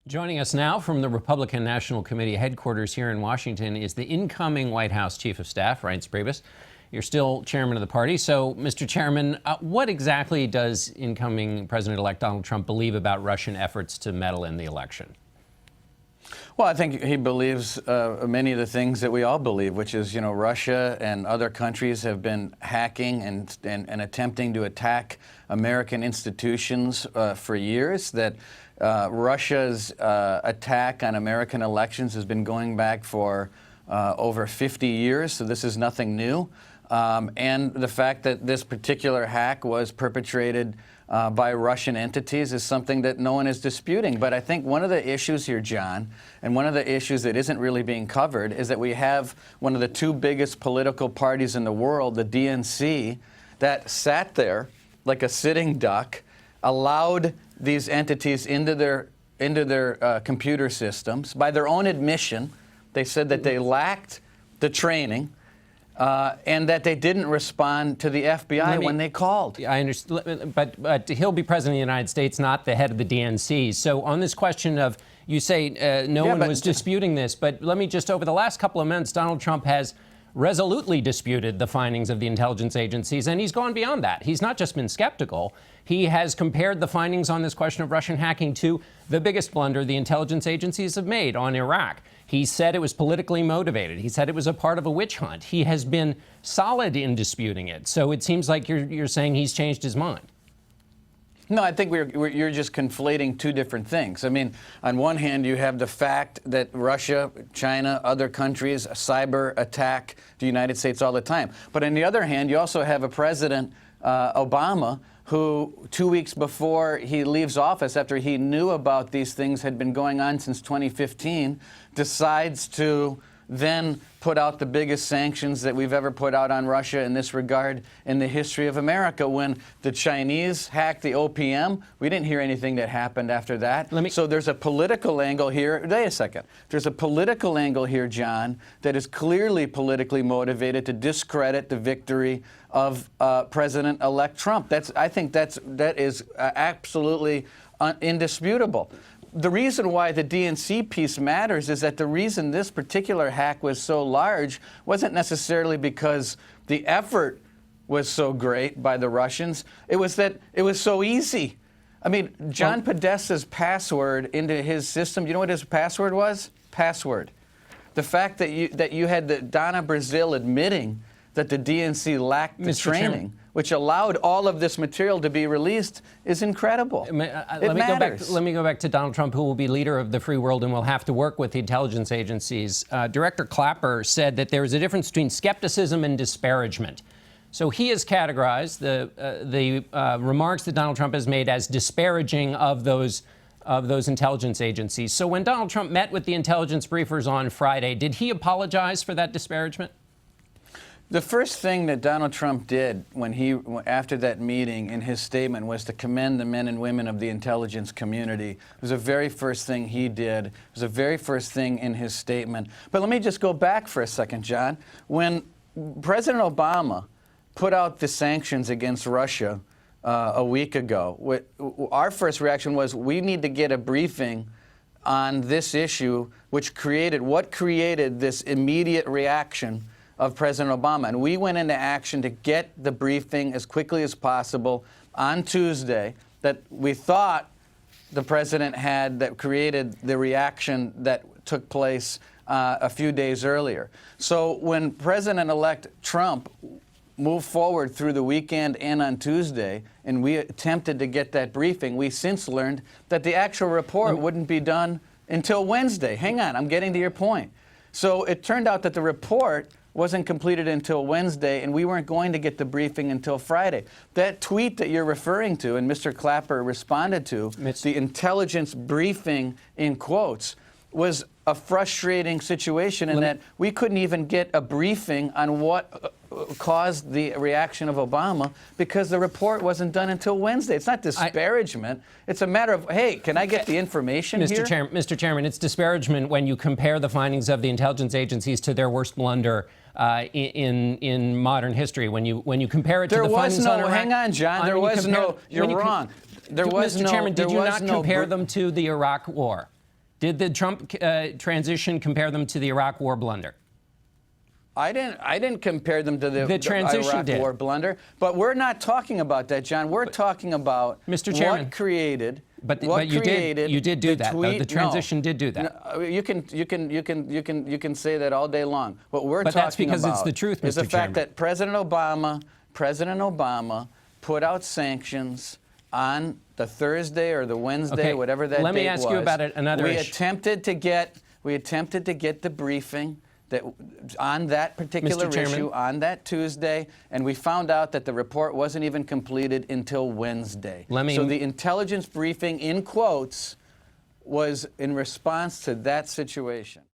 Joining us now from the Republican National Committee headquarters here in Washington is the incoming White House Chief of Staff, Reince Priebus. You're still chairman of the party. So, Mr. Chairman, what exactly does incoming President-elect Donald Trump believe about Russian efforts to meddle in the election? Well, I think he believes many of the things that we all believe, which is, Russia and other countries have been hacking and attempting to attack American institutions for years, that Russia's attack on American elections has been going back for over 50 years, so this is nothing new. And the fact that this particular hack was perpetrated by Russian entities is something that no one is disputing. But I think one of the issues here, John, and one of the issues that isn't really being covered is that we have one of the two biggest political parties in the world, the DNC, that sat there like a sitting duck, allowed these entities into their computer systems. By their own admission, they said that they lacked the training and that they didn't respond to the FBI when they called. I understand, but he'll be president of the United States, not the head of the DNC. So on this question of, you say no one was disputing this, but let me just, over the last couple of months, Donald Trump has resolutely disputed the findings of the intelligence agencies, and he's gone beyond that. He's not just been skeptical. He has compared the findings on this question of Russian hacking to the biggest blunder the intelligence agencies have made on Iraq. He said it was politically motivated. He said it was a part of a witch hunt. He has been solid in disputing it. So it seems like you're saying he's changed his mind. No, I think you're just conflating two different things. I mean, on one hand, you have the fact that Russia, China, other countries cyber attack the United States all the time. But on the other hand, you also have a President Obama who 2 weeks before he leaves office, after he knew about these things had been going on since 2015, decides to then put out the biggest sanctions that we've ever put out on Russia in this regard in the history of America. When the Chinese hacked the OPM, we didn't hear anything that happened after that. So there's a political angle here. Wait a second. There's a political angle here, John, that is clearly politically motivated to discredit the victory of President-elect Trump. I think that is absolutely indisputable. The reason why the DNC piece matters is that the reason this particular hack was so large wasn't necessarily because the effort was so great by the Russians. It was that it was so easy. I mean, John Podesta's password into his system, you know what his password was? Password. The fact that you had the Donna Brazile admitting that the DNC lacked the training, which allowed all of this material to be released, is incredible. Let me go back to Donald Trump, who will be leader of the free world and will have to work with the intelligence agencies. Director Clapper said that there is a difference between skepticism and disparagement. So he has categorized the remarks that Donald Trump has made as disparaging of those intelligence agencies. So when Donald Trump met with the intelligence briefers on Friday, did he apologize for that disparagement? The first thing that Donald Trump did after that meeting in his statement was to commend the men and women of the intelligence community. It was the very first thing he did. It was the very first thing in his statement. But let me just go back for a second, John. When President Obama put out the sanctions against Russia a week ago, our first reaction was we need to get a briefing on this issue, what created this immediate reaction of President Obama. And we went into action to get the briefing as quickly as possible on Tuesday that we thought the president had, that created the reaction that took place a few days earlier. So when President-elect Trump moved forward through the weekend and on Tuesday, and we attempted to get that briefing, we since learned that the actual report wouldn't be done until Wednesday. Hang on, I'm getting to your point. So it turned out that the report wasn't completed until Wednesday, and we weren't going to get the briefing until Friday. That tweet that you're referring to, and Mr. Clapper responded to, the intelligence briefing in quotes, was a frustrating situation in that we couldn't even get a briefing on what caused the reaction of Obama because the report wasn't done until Wednesday. It's not disparagement. It's a matter of, hey, can I get the information here? Mr. Chairman, it's disparagement when you compare the findings of the intelligence agencies to their worst blunder in modern history. When you compare it to the findings on Iraq. Hang on, John. You're wrong. Mr. Chairman, did you not compare them to the Iraq war? Did the Trump transition compare them to the Iraq War blunder? I didn't compare them to the transition Iraq did. War blunder, but we're not talking about that, John. We're talking about Mr. Chairman, what created. But you did do that. Tweet, the transition did do that. No, you can say that all day long. What we're But talking that's because about it's the truth, is Mr. the fact Chairman. that President Obama put out sanctions on the Thursday or the Wednesday, whatever that date was. Let me ask you about another issue. We attempted to get the briefing on that particular issue on that Tuesday, and we found out that the report wasn't even completed until Wednesday. So the intelligence briefing, in quotes, was in response to that situation.